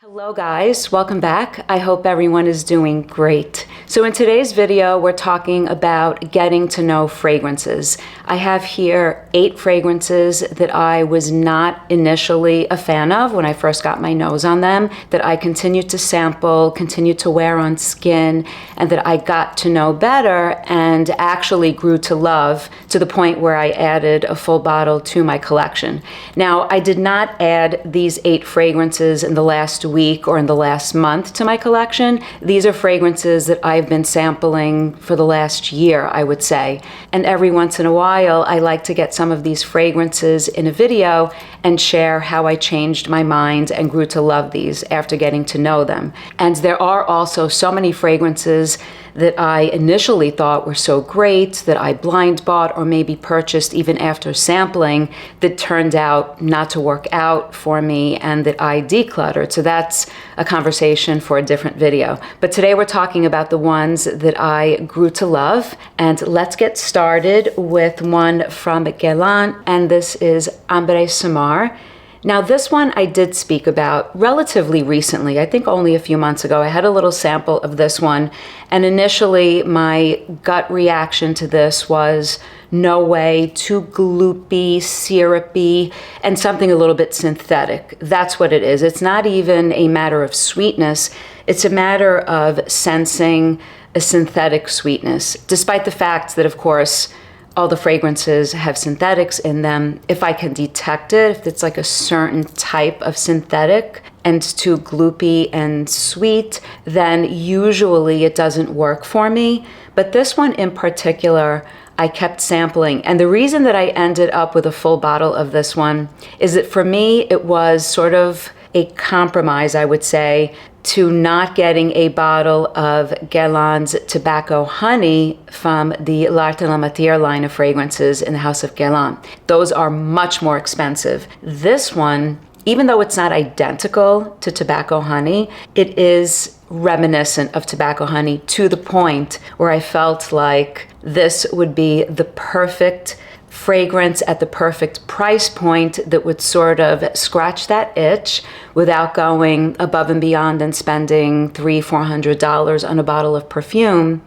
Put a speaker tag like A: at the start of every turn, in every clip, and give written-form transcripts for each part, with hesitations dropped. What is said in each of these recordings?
A: Hello guys, welcome back. I hope everyone is doing great. So in today's video, we're talking about getting to know fragrances. I have here 8 fragrances that I was not initially a fan of when I first got my nose on them, that I continued to sample, continued to wear on skin, and that I got to know better and actually grew to love to the point where I added a full bottle to my collection. Now, I did not add these 8 fragrances in the last week or in the last month to my collection. These are fragrances that I've been sampling for the last year, I would say. And every once in a while, I like to get some of these fragrances in a video and share how I changed my mind and grew to love these after getting to know them. And there are also so many fragrances that I initially thought were so great that I blind bought or maybe purchased even after sampling that turned out not to work out for me and that I decluttered. So that's a conversation for a different video. But today we're talking about the ones that I grew to love. And let's get started with one from Guerlain, and this is Ambre Samar. Now this one I did speak about relatively recently, I think only a few months ago. I had a little sample of this one, and initially my gut reaction to this was no way, too gloopy, syrupy, and something a little bit synthetic. That's what it is. It's not even a matter of sweetness, it's a matter of sensing a synthetic sweetness, despite the fact that, of course, all the fragrances have synthetics in them. If I can detect it, if it's like a certain type of synthetic and it's too gloopy and sweet, then usually it doesn't work for me. But this one in particular, I kept sampling. And the reason that I ended up with a full bottle of this one is that for me, it was sort of a compromise, I would say, to not getting a bottle of Guerlain's Tobacco Honey from the L'Art et la Matière line of fragrances in the House of Guerlain. Those are much more expensive. This one, even though it's not identical to Tobacco Honey, it is reminiscent of Tobacco Honey to the point where I felt like this would be the perfect fragrance at the perfect price point that would sort of scratch that itch without going above and beyond and spending $300-400 on a bottle of perfume.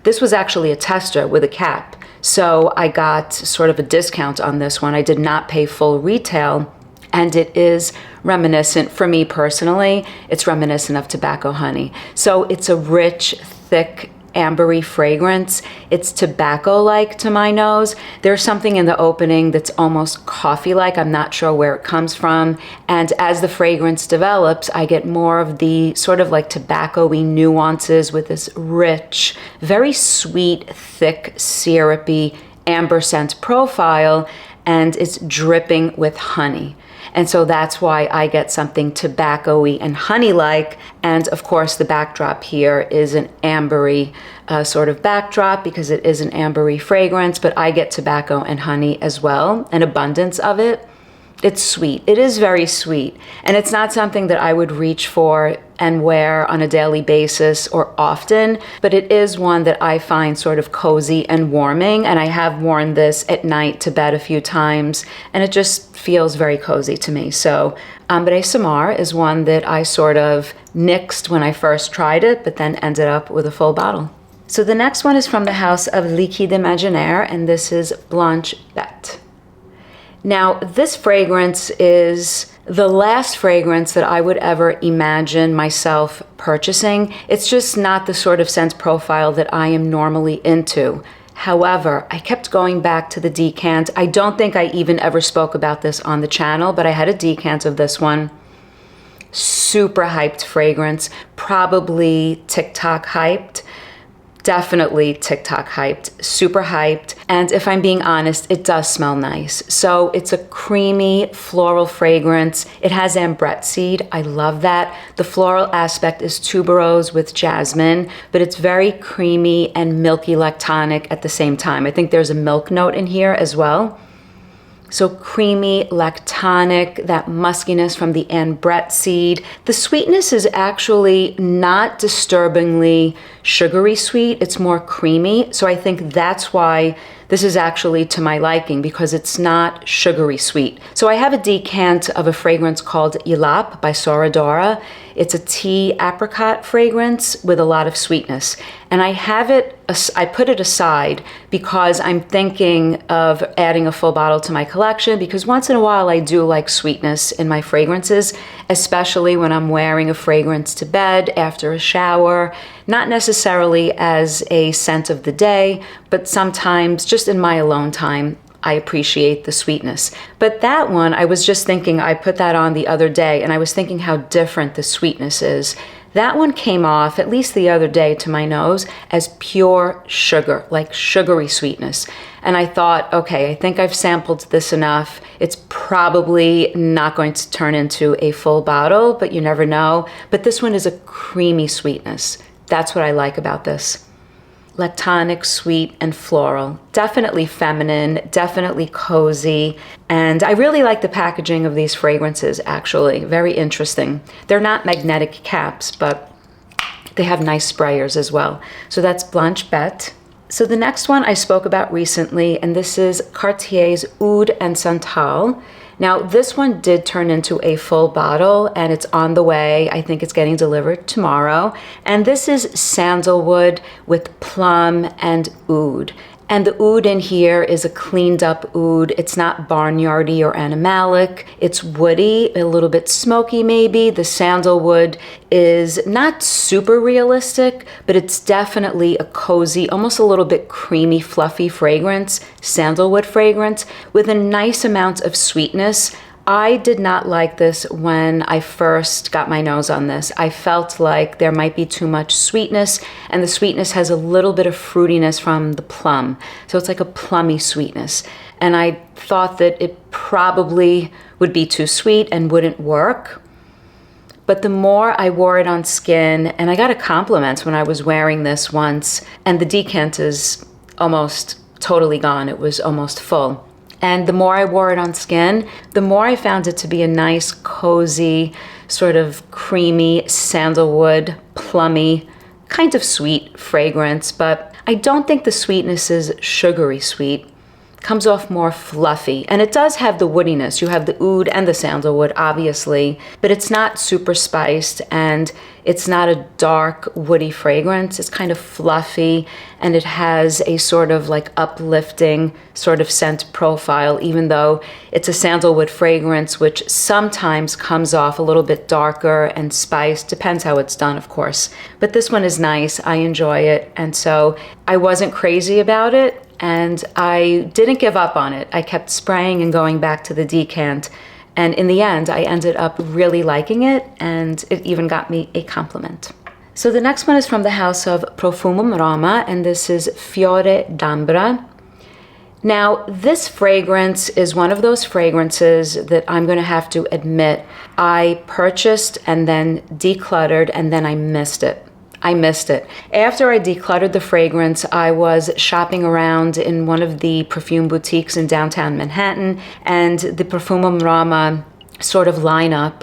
A: This was actually a tester with a cap, so I got sort of a discount on this one. I did not pay full retail, and it is reminiscent, for me personally, it's reminiscent of Tobacco Honey. So it's a rich, thick, ambery fragrance. It's tobacco-like to my nose. There's something in the opening that's almost coffee-like. I'm not sure where it comes from. And as the fragrance develops, I get more of the sort of like tobacco-y nuances with this rich, very sweet, thick, syrupy amber scent profile, and it's dripping with honey. And so that's why I get something tobacco-y and honey-like. And of course, the backdrop here is an ambery sort of backdrop because it is an ambery fragrance, but I get tobacco and honey as well, an abundance of it. It's sweet. It is very sweet. And it's not something that I would reach for and wear on a daily basis or often, but it is one that I find sort of cozy and warming. And I have worn this at night to bed a few times, and it just feels very cozy to me. So Ambre Samar is one that I sort of nixed when I first tried it, but then ended up with a full bottle. So the next one is from the house of Imaginaires, and this is Blanche Bete. Now, this fragrance is the last fragrance that I would ever imagine myself purchasing. It's just not the sort of scent profile that I am normally into. However, I kept going back to the decant. I don't think I even ever spoke about this on the channel, but I had a decant of this one. Super hyped fragrance, probably TikTok hyped. Definitely TikTok hyped, super hyped. And if I'm being honest, it does smell nice. So it's a creamy floral fragrance. It has ambre seed. I love that. The floral aspect is tuberose with jasmine, but it's very creamy and milky lactonic at the same time. I think there's a milk note in here as well. So creamy, lactonic, that muskiness from the ambre seed. The sweetness is actually not disturbingly sugary sweet. It's more creamy. So I think that's why this is actually to my liking because it's not sugary sweet. So I have a decant of a fragrance called Ilap by Fiore D'Ambra. It's a tea apricot fragrance with a lot of sweetness. And I put it aside because I'm thinking of adding a full bottle to my collection, because once in a while I do like sweetness in my fragrances, especially when I'm wearing a fragrance to bed after a shower, not necessarily as a scent of the day, but sometimes just in my alone time, I appreciate the sweetness. But that one, I was just thinking, I put that on the other day and I was thinking how different the sweetness is. That one came off, at least the other day, to my nose as pure sugar, like sugary sweetness. And I thought, okay, I think I've sampled this enough. It's probably not going to turn into a full bottle, but you never know. But this one is a creamy sweetness. That's what I like about this. Lactonic, sweet, and floral. Definitely feminine, definitely cozy. And I really like the packaging of these fragrances, actually. Very interesting. They're not magnetic caps, but they have nice sprayers as well. So that's Blanche Bete. So the next one I spoke about recently, and this is Cartier's Oud and Santal. Now, this one did turn into a full bottle and it's on the way. I think it's getting delivered tomorrow. And this is sandalwood with plum and oud. And the oud in here is a cleaned up oud. It's not barnyardy or animalic. It's woody, a little bit smoky maybe. The sandalwood is not super realistic, but it's definitely a cozy, almost a little bit creamy, fluffy fragrance, sandalwood fragrance with a nice amount of sweetness. I did not like this when I first got my nose on this. I felt like there might be too much sweetness, and the sweetness has a little bit of fruitiness from the plum. So it's like a plummy sweetness. And I thought that it probably would be too sweet and wouldn't work. But the more I wore it on skin, and I got a compliment when I was wearing this once, and the decant is almost totally gone. It was almost full. And the more I wore it on skin, the more I found it to be a nice, cozy, sort of creamy, sandalwood, plummy, kind of sweet fragrance. But I don't think the sweetness is sugary sweet. Comes off more fluffy. And it does have the woodiness. You have the oud and the sandalwood, obviously, but it's not super spiced and it's not a dark, woody fragrance. It's kind of fluffy and it has a sort of like uplifting sort of scent profile, even though it's a sandalwood fragrance, which sometimes comes off a little bit darker and spiced. Depends how it's done, of course. But this one is nice. I enjoy it. And so I wasn't crazy about it. And I didn't give up on it. I kept spraying and going back to the decant. And in the end, I ended up really liking it, and it even got me a compliment. So the next one is from the house of Profumum Roma, and this is Fiore D'Ambra. Now, this fragrance is one of those fragrances that I'm going to have to admit I purchased and then decluttered, and then I missed it. I missed it. After I decluttered the fragrance, I was shopping around in one of the perfume boutiques in downtown Manhattan, and the Profumum Roma sort of lineup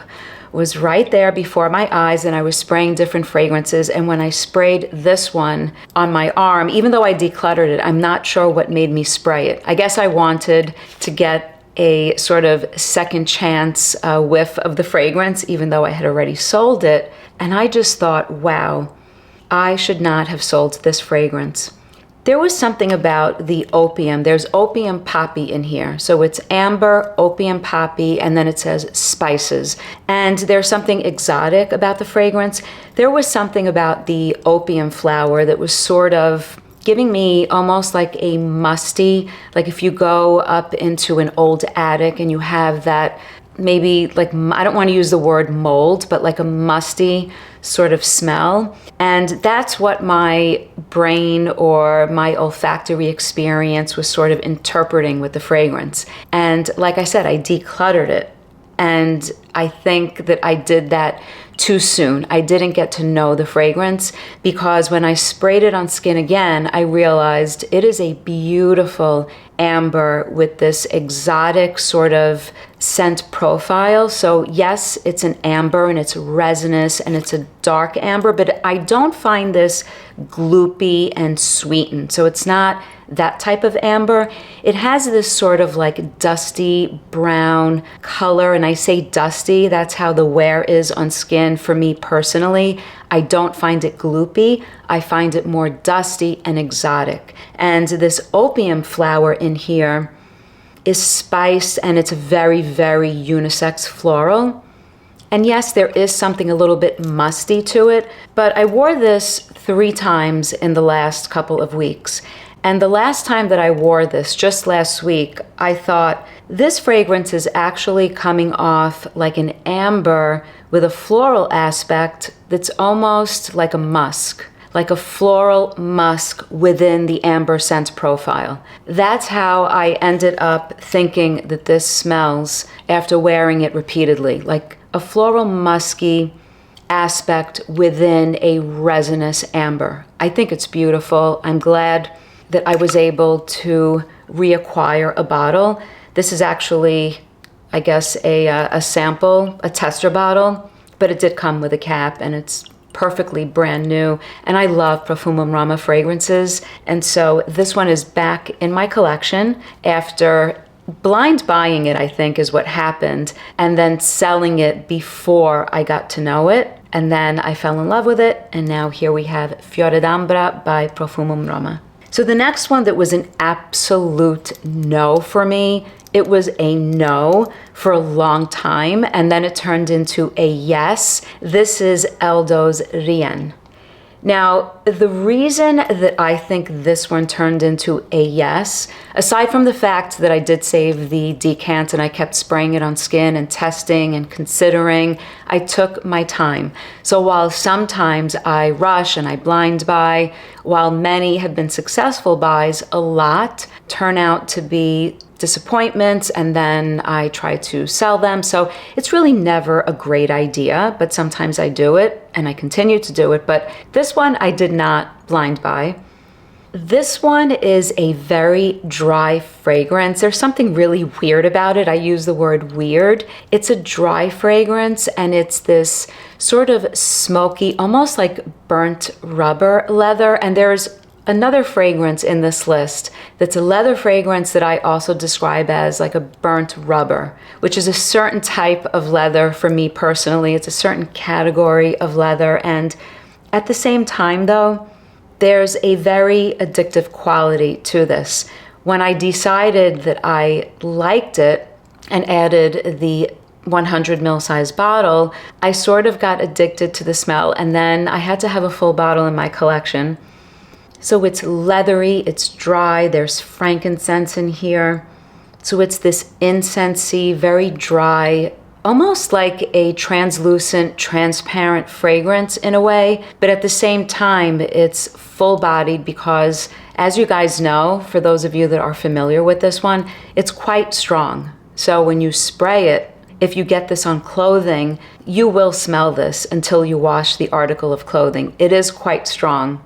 A: was right there before my eyes, and I was spraying different fragrances. And when I sprayed this one on my arm, even though I decluttered it, I'm not sure what made me spray it. I guess I wanted to get a sort of second chance whiff of the fragrance, even though I had already sold it. And I just thought, wow, I should not have sold this fragrance. There was something about the opium. There's opium poppy in here. So it's amber, opium poppy, and then it says spices. And there's something exotic about the fragrance. There was something about the opium flower that was sort of giving me almost like a musty, like if you go up into an old attic and you have that maybe like, I don't want to use the word mold, but like a musty sort of smell. And that's what my brain or my olfactory experience was sort of interpreting with the fragrance. And like I said, I decluttered it. And I think that I did that too soon. I didn't get to know the fragrance, because when I sprayed it on skin again, I realized it is a beautiful amber with this exotic sort of scent profile. So yes, it's an amber and it's resinous and it's a dark amber, but I don't find this gloopy and sweetened. So it's not that type of amber. It has this sort of like dusty brown color, and I say dusty, that's how the wear is on skin for me personally. I don't find it gloopy. I find it more dusty and exotic. And this opium flower in here is spiced, and it's very, very unisex floral. And yes, there is something a little bit musty to it, but I wore this 3 times in the last couple of weeks. And the last time that I wore this, just last week, I thought this fragrance is actually coming off like an amber with a floral aspect that's almost like a musk, like a floral musk within the amber scent profile. That's how I ended up thinking that this smells after wearing it repeatedly, like a floral musky aspect within a resinous amber. I think it's beautiful. I'm glad that I was able to reacquire a bottle. This is actually, I guess, a sample, a tester bottle, but it did come with a cap, and it's perfectly brand new. And I love Profumum Roma fragrances. And so this one is back in my collection after blind buying it, I think, is what happened, and then selling it before I got to know it. And then I fell in love with it, and now here we have Fiore D'Ambra by Profumum Roma. So the next one that was an absolute no for me, it was a no for a long time, and then it turned into a yes. This is ELDO's Rien. Now, the reason that I think this one turned into a yes, aside from the fact that I did save the decant and I kept spraying it on skin and testing and considering, I took my time. So while sometimes I rush and I blind buy, while many have been successful buys, a lot turn out to be disappointments, and then I try to sell them. So it's really never a great idea, but sometimes I do it and I continue to do it. But this one I did not blind buy. This one is a very dry fragrance. There's something really weird about it. I use the word weird. It's a dry fragrance, and it's this sort of smoky, almost like burnt rubber leather. And there's another fragrance in this list that's a leather fragrance that I also describe as like a burnt rubber, which is a certain type of leather for me personally. It's a certain category of leather. And at the same time, though, there's a very addictive quality to this. When I decided that I liked it and added the 100 ml size bottle, I sort of got addicted to the smell, and then I had to have a full bottle in my collection. So it's leathery, it's dry, there's frankincense in here. So it's this incensey, very dry, almost like a translucent, transparent fragrance in a way. But at the same time, it's full-bodied because, as you guys know, for those of you that are familiar with this one, it's quite strong. So when you spray it, if you get this on clothing, you will smell this until you wash the article of clothing. It is quite strong.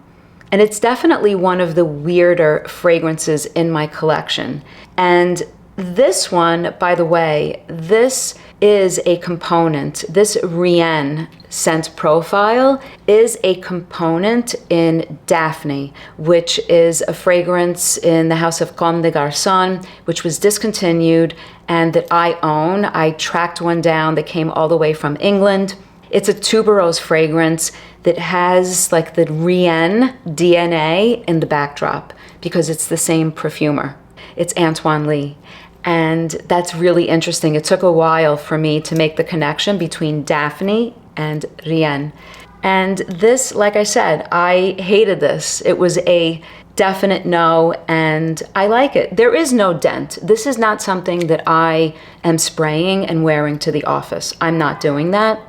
A: And it's definitely one of the weirder fragrances in my collection. And this one, by the way, this is a component. This Rien scent profile is a component in Daphne, which is a fragrance in the house of Comme des Garçons, which was discontinued and that I own. I tracked one down that came all the way from England. It's a tuberose fragrance that has like the Rien DNA in the backdrop because it's the same perfumer. It's Antoine Lee. And that's really interesting. It took a while for me to make the connection between Daphne and Rien. And this, like I said, I hated this. It was a definite no, and I like it. There is no dent. This is not something that I am spraying and wearing to the office. I'm not doing that.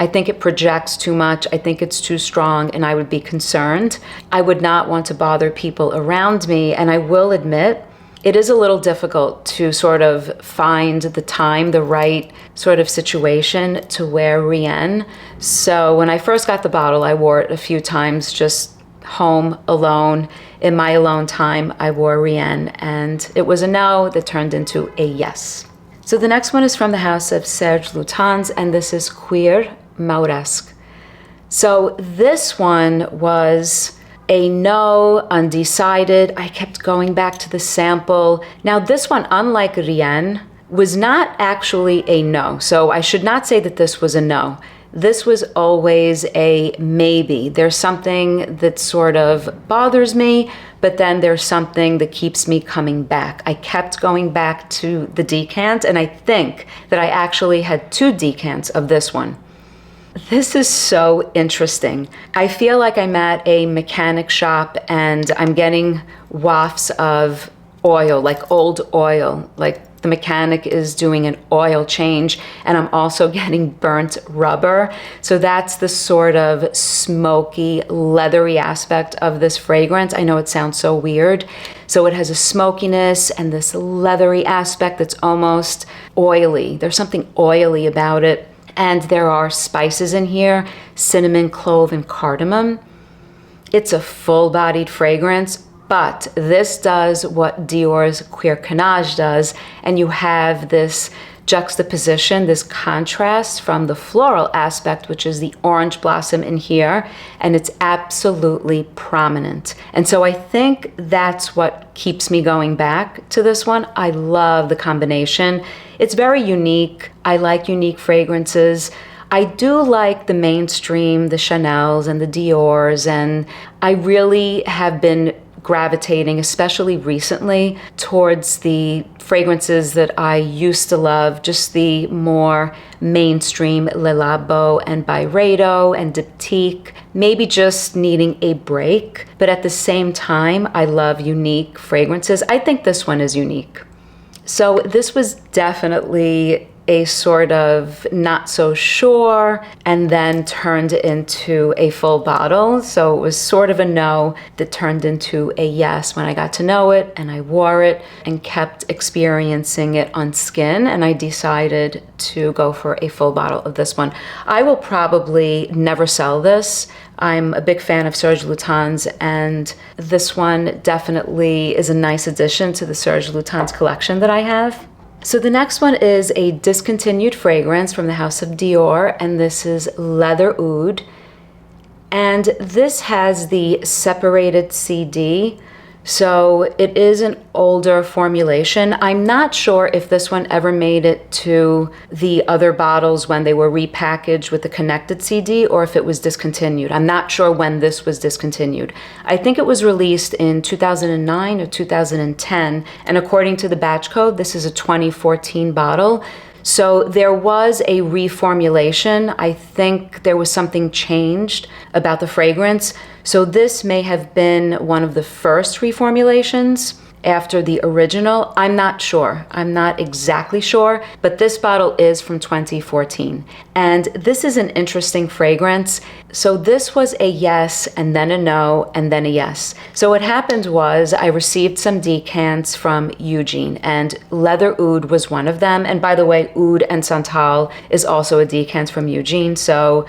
A: I think it projects too much. I think it's too strong, and I would be concerned. I would not want to bother people around me, and I will admit it is a little difficult to sort of find the time, the right sort of situation to wear Rien. So when I first got the bottle, I wore it a few times just home alone. In my alone time, I wore Rien, and it was a no that turned into a yes. So the next one is from the house of Serge Lutens, and this is Cuir Mauresque. So this one was a no, undecided. I kept going back to the sample. Now this one, unlike Rien, was not actually a no. So I should not say that this was a no. This was always a maybe. There's something that sort of bothers me, but then there's something that keeps me coming back. I kept going back to the decant, and I think that I actually had 2 decants of this one. This is so interesting. I feel like I'm at a mechanic shop and I'm getting wafts of oil, like old oil, like the mechanic is doing an oil change, and I'm also getting burnt rubber. So that's the sort of smoky, leathery aspect of this fragrance. I know it sounds so weird. So it has a smokiness and this leathery aspect that's almost oily. There's something oily about it. And there are spices in here, cinnamon, clove, and cardamom. It's a full-bodied fragrance, but this does what Dior's Cuir Mauresque does, and you have this juxtaposition, this contrast from the floral aspect, which is the orange blossom in here, and it's absolutely prominent. And so I think that's what keeps me going back to this one. I love the combination. It's very unique. I like unique fragrances. I do like the mainstream, the Chanels and the Diors, and I really have been gravitating, especially recently, towards the fragrances that I used to love, just the more mainstream Le Labo and Byredo and Diptyque, maybe just needing a break. But at the same time, I love unique fragrances. I think this one is unique. So this was definitely a sort of not so sure, and then turned into a full bottle. So it was sort of a no that turned into a yes when I got to know it and I wore it and kept experiencing it on skin, and I decided to go for a full bottle of this one. I will probably never sell this. I'm a big fan of Serge Lutens, and this one definitely is a nice addition to the Serge Lutens collection that I have. So the next one is a discontinued fragrance from the house of Dior, and this is Leather Oud. And this has the separated CD, so it is an older formulation. I'm not sure if this one ever made it to the other bottles when they were repackaged with the connected CD, or if it was discontinued. I'm not sure when this was discontinued. I think it was released in 2009 or 2010, and according to the batch code, this is a 2014 bottle. So there was a reformulation. I think there was something changed about the fragrance. So this may have been one of the first reformulations after the original. I'm not sure. I'm not exactly sure, but this bottle is from 2014. And this is an interesting fragrance. So this was a yes, and then a no, and then a yes. So what happened was I received some decants from Eugene, and Leather Oud was one of them. And by the way, Oud and Santal is also a decant from Eugene. So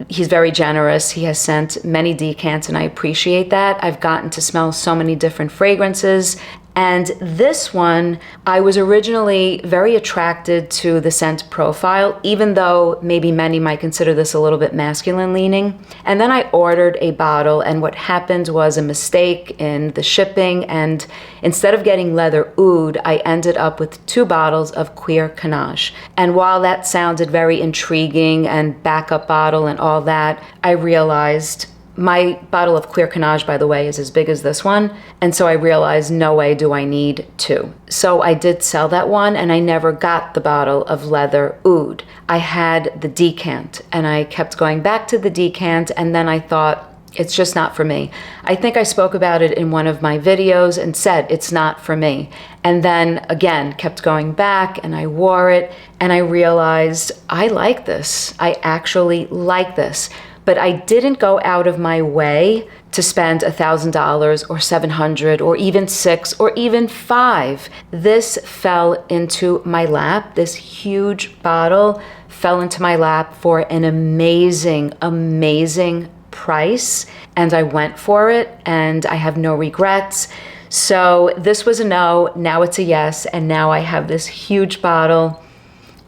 A: he's very generous. He has sent many decants, and I appreciate that. I've gotten to smell so many different fragrances. And this one, I was originally very attracted to the scent profile, even though maybe many might consider this a little bit masculine leaning. And then I ordered a bottle, and what happened was a mistake in the shipping. And instead of getting Leather Oud, I ended up with 2 bottles of Cuir Mauresque. And while that sounded very intriguing and backup bottle and all that, I realized my bottle of Cuir Mauresque, by the way, is as big as this one. And so I realized, no way do I need 2. So I did sell that one, and I never got the bottle of Leather Oud. I had the decant, and I kept going back to the decant, and then I thought, it's just not for me. I think I spoke about it in one of my videos and said, it's not for me. And then again, kept going back, and I wore it, and I realized, I like this. I actually like this. But I didn't go out of my way to spend $1,000 or $700 or even $600 or even $500. This fell into my lap. This huge bottle fell into my lap for an amazing, amazing price. And I went for it, and I have no regrets. So this was a no, now it's a yes, and now I have this huge bottle.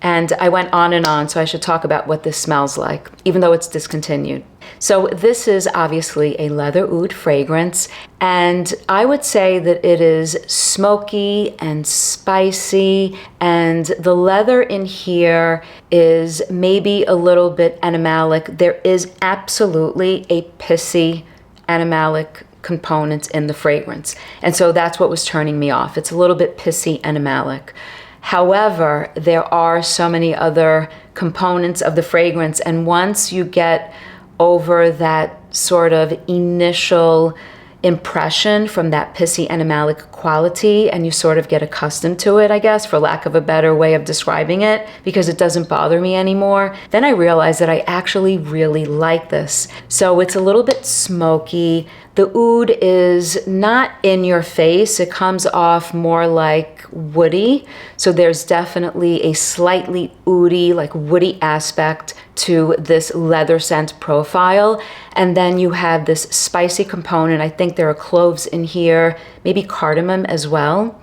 A: And I went on and on, so I should talk about what this smells like, even though it's discontinued. So this is obviously a leather oud fragrance, and I would say that it is smoky and spicy, and the leather in here is maybe a little bit animalic. There is absolutely a pissy animalic component in the fragrance, and so that's what was turning me off. It's a little bit pissy animalic. However, there are so many other components of the fragrance, and once you get over that sort of initial impression from that pissy animalic quality, and you sort of get accustomed to it, I guess, for lack of a better way of describing it, because it doesn't bother me anymore, then I realize that I actually really like this. So it's a little bit smoky. The oud is not in your face. It comes off more like woody. So there's definitely a slightly oudy, like woody aspect to this leather scent profile. And then you have this spicy component. I think there are cloves in here, maybe cardamom as well.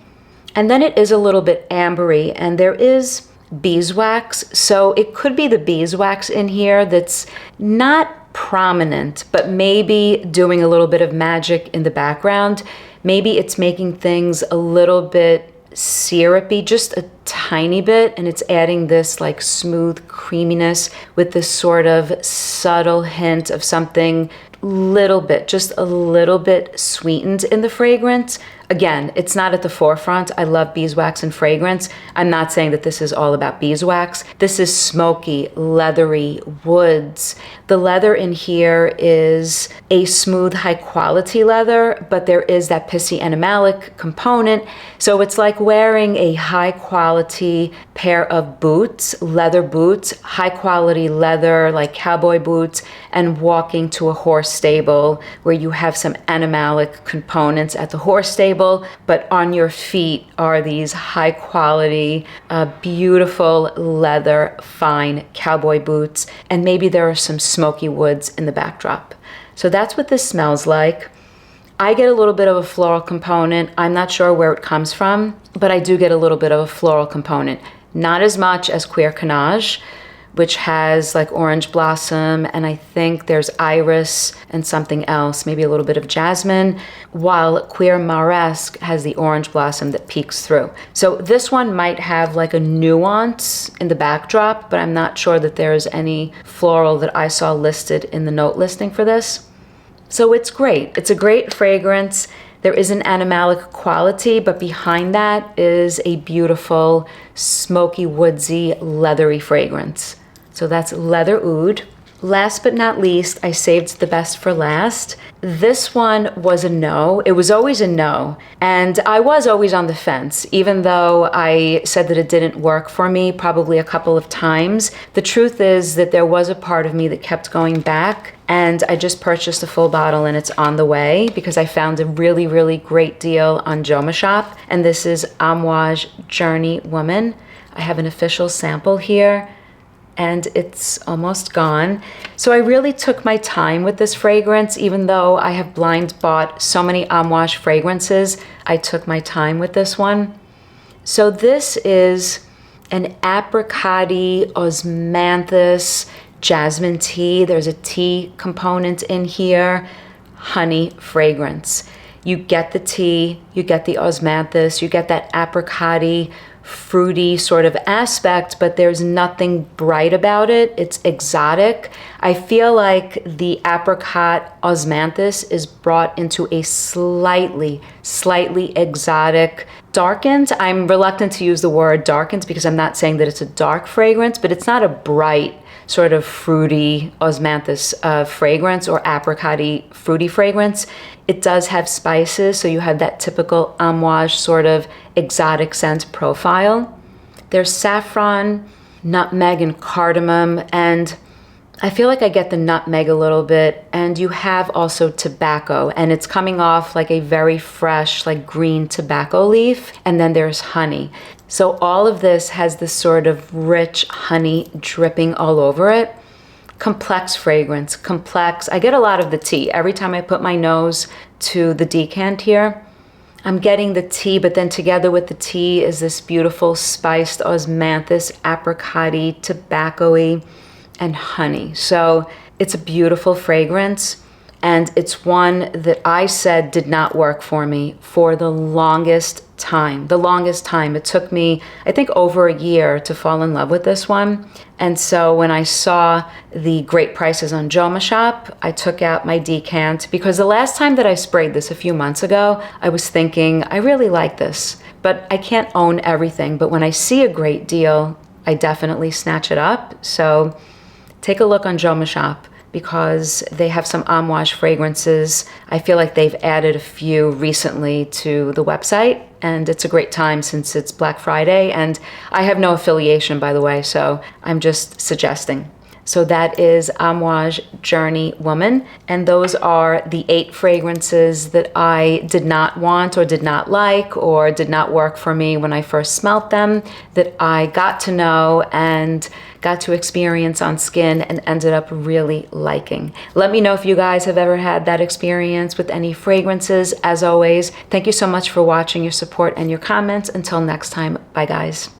A: And then it is a little bit ambery, and there is beeswax. So it could be the beeswax in here that's not prominent, but maybe doing a little bit of magic in the background. Maybe it's making things a little bit syrupy, just a tiny bit, and it's adding this like smooth creaminess with this sort of subtle hint of something little bit, just a little bit sweetened in the fragrance. Again, it's not at the forefront. I love beeswax and fragrance. I'm not saying that this is all about beeswax. This is smoky, leathery woods. The leather in here is a smooth, high quality leather, but there is that pissy animalic component. So it's like wearing a high quality pair of boots, leather boots, high quality leather, like cowboy boots, and walking to a horse stable where you have some animalic components at the horse stable, but on your feet are these high quality, beautiful leather, fine cowboy boots, and maybe there are some smoky woods in the backdrop. So that's what this smells like. I get a little bit of a floral component. I'm not sure where it comes from, but I do get a little bit of a floral component. Not as much as Cuir Mauresque, which has like orange blossom, and I think there's iris and something else, maybe a little bit of jasmine, while Cuir Mauresque has the orange blossom that peeks through. So this one might have like a nuance in the backdrop, but I'm not sure that there's any floral that I saw listed in the note listing for this. So it's great. It's a great fragrance. There is an animalic quality, but behind that is a beautiful, smoky, woodsy, leathery fragrance. So that's leather oud. Last but not least, I saved the best for last. This one was a no. It was always a no. And I was always on the fence, even though I said that it didn't work for me probably a couple of times. The truth is that there was a part of me that kept going back, and I just purchased a full bottle and it's on the way because I found a really, really great deal on Joma Shop. And this is Amouage Journey Woman. I have an official sample here, and it's almost gone. So I really took my time with this fragrance, even though I have blind bought so many Amouage fragrances. I took my time with this one. So this is an apricot-y osmanthus jasmine tea. There's a tea component in here, honey fragrance. You get the tea, you get the osmanthus, you get that apricot-y, fruity sort of aspect, but there's nothing bright about it. It's exotic. I feel like the apricot osmanthus is brought into a slightly exotic, darkened. I'm reluctant to use the word darkened because I'm not saying that it's a dark fragrance, but it's not a bright sort of fruity osmanthus fragrance or apricot-y fruity fragrance. It does have spices, so you have that typical Amouage sort of exotic scent profile. There's saffron, nutmeg, and cardamom, and I feel like I get the nutmeg a little bit, and you have also tobacco, and it's coming off like a very fresh, like green tobacco leaf, and then there's honey. So all of this has this sort of rich honey dripping all over it. Complex fragrance, complex. I get a lot of the tea. Every time I put my nose to the decant here, I'm getting the tea, but then together with the tea is this beautiful spiced osmanthus, apricot-y, tobacco-y, and honey. So it's a beautiful fragrance. And it's one that I said did not work for me for the longest time. The longest time. It took me, I think, over a year to fall in love with this one. And so when I saw the great prices on Joma Shop, I took out my decant, because the last time that I sprayed this a few months ago, I was thinking, I really like this, but I can't own everything. But when I see a great deal, I definitely snatch it up. So take a look on Joma Shop, because they have some Amouage fragrances. I feel like they've added a few recently to the website, and it's a great time since it's Black Friday, and I have no affiliation, by the way, so I'm just suggesting. So that is Amouage Journey Woman, and those are the 8 fragrances that I did not want or did not like or did not work for me when I first smelt them, that I got to know and got to experience on skin and ended up really liking. Let me know if you guys have ever had that experience with any fragrances. As always, thank you so much for watching, your support, and your comments. Until next time, bye guys.